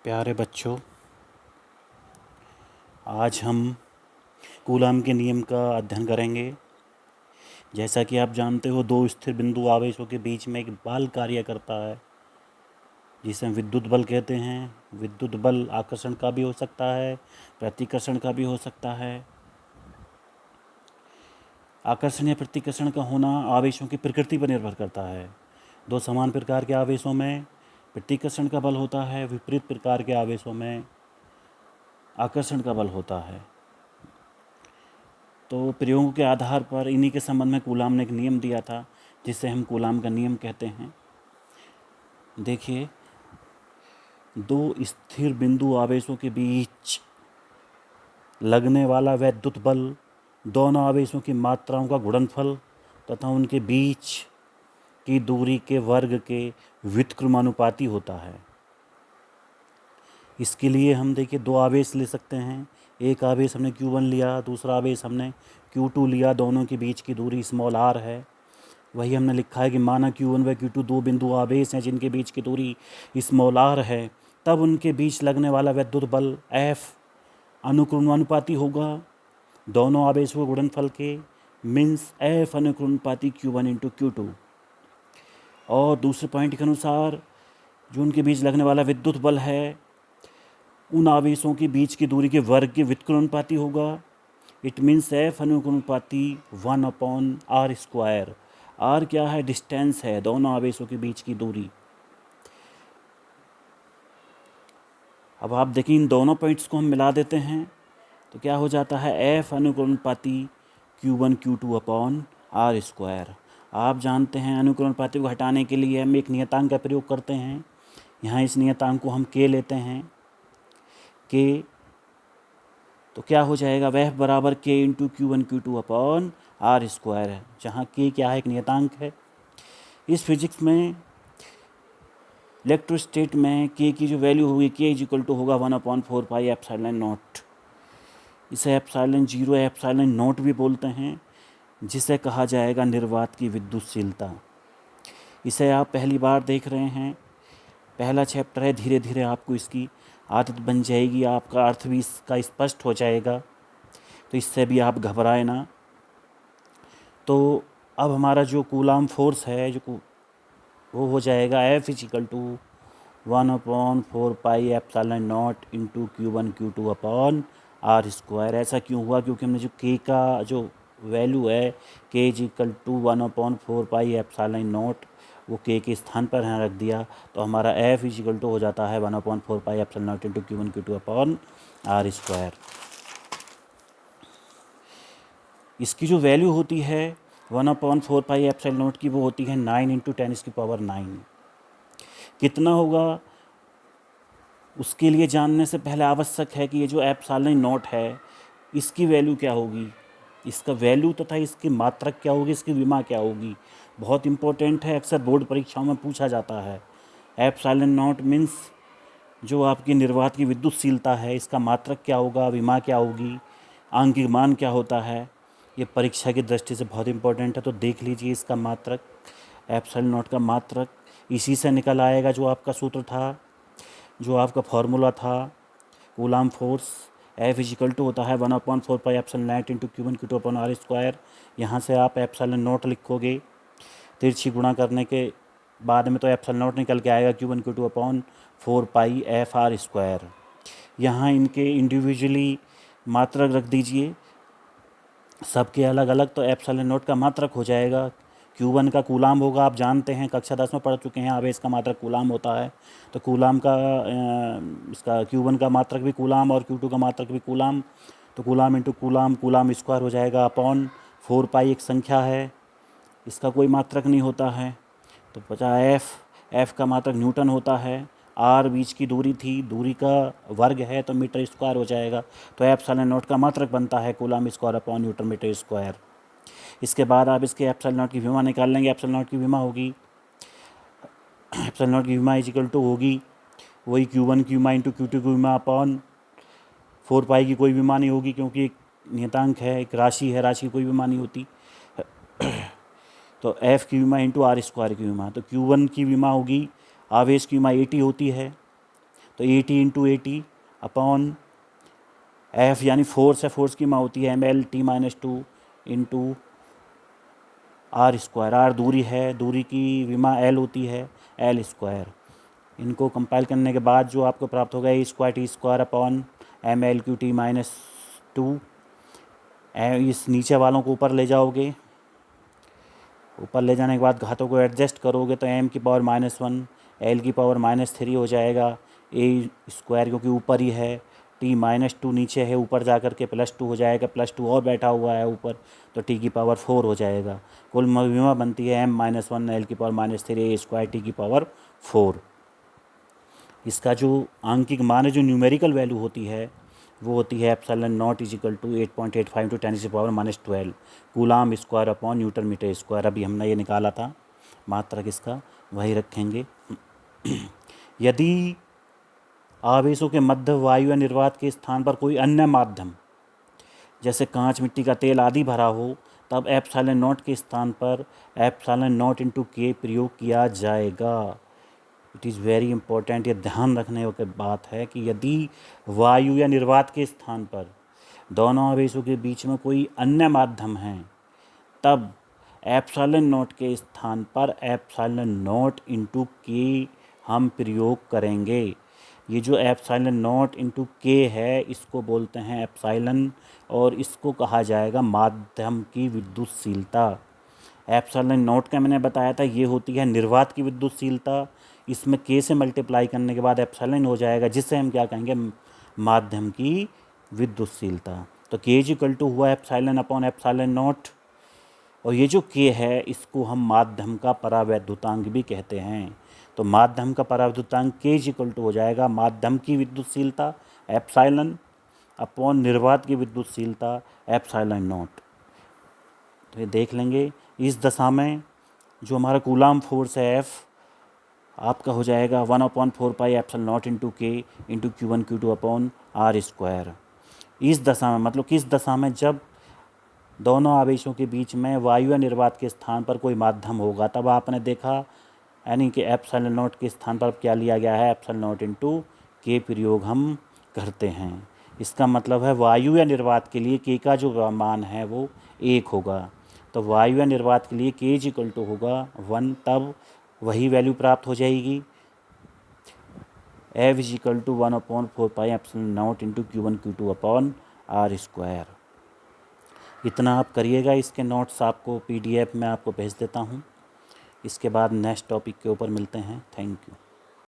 प्यारे बच्चों, आज हम कूलाम के नियम का अध्ययन करेंगे। जैसा कि आप जानते हो, दो स्थिर बिंदु आवेशों के बीच में एक बल कार्य करता है जिसे हम विद्युत बल कहते हैं। विद्युत बल आकर्षण का भी हो सकता है, प्रतिकर्षण का भी हो सकता है। आकर्षण या प्रतिकर्षण का होना आवेशों की प्रकृति पर निर्भर करता है। दो समान प्रकार के आवेशों में प्रतिकर्षण का बल होता है, विपरीत प्रकार के आवेशों में आकर्षण का बल होता है। तो प्रयोगों के आधार पर इन्हीं के संबंध में कूलाम ने एक नियम दिया था जिसे हम कूलाम का नियम कहते हैं। देखिए, दो स्थिर बिंदु आवेशों के बीच लगने वाला वैद्युत बल दोनों आवेशों की मात्राओं का गुणनफल तथा उनके बीच की दूरी के वर्ग के व्युत्क्रमानुपाती होता है। इसके लिए हम देखिए दो आवेश ले सकते हैं। एक आवेश हमने Q1 लिया, दूसरा आवेश हमने Q2 लिया। दोनों के बीच की दूरी स्मॉल r है। वही हमने लिखा है कि माना Q1 व Q2 दो बिंदु आवेश हैं जिनके बीच की दूरी स्मॉल r है, तब उनके बीच लगने वाला वैद्युत बल F अनुक्रमानुपाती होगा दोनों आवेशों के गुणनफल के, means F अनुक्रमानुपाती Q1 into Q2। और दूसरे पॉइंट के अनुसार जो उनके बीच लगने वाला विद्युत बल है उन आवेशों के बीच की दूरी के वर्ग के व्युत्क्रमानुपाती होगा। It means F अनुक्रमानुपाती 1/r²। r क्या है? डिस्टेंस है, दोनों आवेशों के बीच की दूरी। अब आप देखिए, इन दोनों पॉइंट्स को हम मिला देते हैं तो क्या हो जाता है? F अनुक्रमानुपाती Q1 Q2/r²। आप जानते हैं अनुक्रमानुपाती को हटाने के लिए हम एक नियतांक का प्रयोग करते हैं। यहाँ इस नियतांक को हम K लेते हैं। K तो क्या हो जाएगा? वह बराबर K इंटू Q1 Q2/r²। है, जहाँ K क्या है? एक नियतांक है। इस फिजिक्स में इलेक्ट्रोस्टेट में K की जो वैल्यू होगी, K इज इक्वल टू होगा 1/4 पाई एप्सिलॉन नॉट। इसे एप्सिलॉन 0 एप्सिलॉन नॉट भी बोलते हैं, जिसे कहा जाएगा निर्वात की विद्युतशीलता। इसे आप पहली बार देख रहे हैं, पहला चैप्टर है। धीरे धीरे आपको इसकी आदत बन जाएगी, आपका अर्थ भी इसका स्पष्ट हो जाएगा, तो इससे भी आप घबराए ना। तो अब हमारा जो कूलाम फोर्स है वो हो जाएगा F is equal to 1/4 pi epsilon naught into Q1 Q2/r²। ऐसा क्यों हुआ? क्योंकि हमने जो K का जो वैल्यू है, K is equal to 1/4 pi epsilon naught, वो K के स्थान पर यहाँ रख दिया, तो हमारा F इज इक्वल टू हो जाता है 1/4 pi epsilon naught into Q1 Q2/r²। इसकी जो वैल्यू होती है 1/4 पाई एप्सिलॉन नॉट की, वो होती है 9 इंटू 10⁹। कितना होगा उसके लिए जानने से पहले आवश्यक है कि ये जो एप्सिलॉन नॉट है इसकी वैल्यू क्या होगी, इसका वैल्यू तथा इसकी मात्रक क्या होगी, इसकी विमा क्या होगी। बहुत इंपॉर्टेंट है, अक्सर बोर्ड परीक्षाओं में पूछा जाता है। एप्सिलॉन नॉट मीन्स जो आपकी निर्वात की विद्युतशीलता है, इसका मात्रक क्या होगा, विमा क्या होगी, आंकिक मान क्या होता है। ये परीक्षा की दृष्टि से बहुत इंपॉर्टेंट है। तो देख लीजिए, इसका मात्रक, एप्सिलॉन नॉट का मात्रक इसी से निकल आएगा जो आपका सूत्र था, जो आपका फॉर्मूला था। Coulomb force F is equal to होता है 1/4 pi epsilon naught into Q1 Q2/r²। यहाँ से आप एप्सिलॉन नॉट लिखोगे, तिरछी गुणा करने के बाद में तो एप्सिलॉन नॉट निकल के आएगा Q1 Q2/4 पाई FR²। यहाँ इनके इंडिविजुअली मात्रक रख दीजिए, सबके अलग अलग, तो एप्सिलॉन नॉट का मात्रक हो जाएगा। Q1 का कूलाम होगा, आप जानते हैं, कक्षा 10 में पढ़ चुके हैं, आवेश का मात्रक कूलाम होता है। तो कूलाम का इसका Q1 का मात्रक भी कूलाम और Q2 का मात्रक भी कूलाम। तो coulomb into coulomb, coulomb square हो जाएगा अपॉन 4 पाई एक संख्या है, इसका कोई मात्रक नहीं होता है। तो बचा F का मात्रक न्यूटन होता है। R बीच की दूरी थी, दूरी का वर्ग है तो मीटर स्क्वायर हो जाएगा। तो एप्सिलॉन नॉट का मात्रक बनता है coulomb square upon newton metre square. इसके बाद आप इसके एप्सिलॉन नॉट की विमा निकाल लेंगे। एप्सिलॉन नॉट की विमा होगी, एप्सिलॉन नॉट की विमा इज इक्वल टू होगी वही Q1 की विमा इंटू Q2 की विमा अपॉन 4 पाई की कोई विमा नहीं होगी, क्योंकि एक नियतांक है, एक राशि है, राशि की कोई विमा नहीं होती। तो F की विमा इंटू R² की विमा। तो Q1 की विमा होगी, आवेश की विमा 80 होती है, तो तो A T into A T upon F यानी फोर्स है, फोर्स की माँ होती है mL/t-2 into are square. Are दूरी है, दूरी की विमा एल होती है एल स्क्वायर। इनको कंपाइल करने के बाद जो आपको प्राप्त होगा a²t² अपॉन mL/t-2। इस नीचे वालों को ऊपर ले जाओगे, ऊपर ले जाने के बाद घातों को एडजस्ट करोगे तो m⁻⁻1 l⁻³ हो जाएगा। a² क्योंकि ऊपर ही है, t-2 नीचे है, ऊपर जा कर के +2 हो जाएगा, +2 और बैठा हुआ है ऊपर तो t⁻4 हो जाएगा। कुल विमा बनती है m-1 l⁻³ a²t⁻4। इसका जो आंकिक मान है, जो न्यूमेरिकल वैल्यू होती है वो होती है ε0 = 8.85 × 10⁻12 coulomb square upon newton metre square. अभी हमने ये निकाला था मात्रक, इसका वही रखेंगे। यदि आवेशों के मध्य वायु या निर्वात के स्थान पर कोई अन्य माध्यम जैसे कांच, मिट्टी का तेल आदि भरा हो, तब ε0 के स्थान पर ε0 × k प्रयोग किया जाएगा। इट इज़ वेरी इंपॉर्टेंट, ये ध्यान रखने की बात है कि यदि वायु या निर्वात के स्थान पर दोनों आवेशों के बीच में कोई अन्य माध्यम है, तब ε0 के स्थान पर ε0 × k हम प्रयोग करेंगे। ये जो ε0 × k है इसको बोलते हैं एप्सिलॉन, और इसको कहा जाएगा माध्यम की विद्युतशीलता। ε0 का मैंने बताया था, ये होती है निर्वात की विद्युतशीलता। इसमें k से मल्टीप्लाई करने के बाद एप्सिलॉन हो जाएगा, जिससे हम क्या कहेंगे, माध्यम की विद्युतशीलता। तो k = हुआ एप्सिलॉन अपॉन ε0, और ये जो k है इसको हम माध्यम का परावैद्युतांक भी कहते हैं। तो माध्यम का परावैद्युतांक k = हो जाएगा माध्यम की विद्युतशीलता एप्सिलॉन अपॉन निर्वात की विद्युतशीलता ε0। तो ये देख लेंगे। इस दशा में जो हमारा कूलाम फोर्स है F आपका हो जाएगा 1/4 पाई ε0 × k × Q1 Q2 upon r²। इस दशा में मतलब किस दशा में, जब दोनों आवेशों के बीच में वायु या निर्वात के स्थान पर कोई माध्यम होगा, तब आपने देखा यानी कि ε0 के स्थान पर क्या लिया गया है, ε0 × k प्रयोग हम करते हैं। इसका मतलब है वायु या निर्वात के लिए k का जो मान है वो 1 होगा। तो वायु या निर्वात के लिए k = होगा 1, तब वही वैल्यू प्राप्त हो जाएगी। F = 1/4 पाई ε0 × Q1 Q2 अपॉन r²। इतना आप करिएगा। इसके नोट्स आपको PDF में आपको भेज देता हूँ। इसके बाद नेक्स्ट टॉपिक के ऊपर मिलते हैं। Thank you.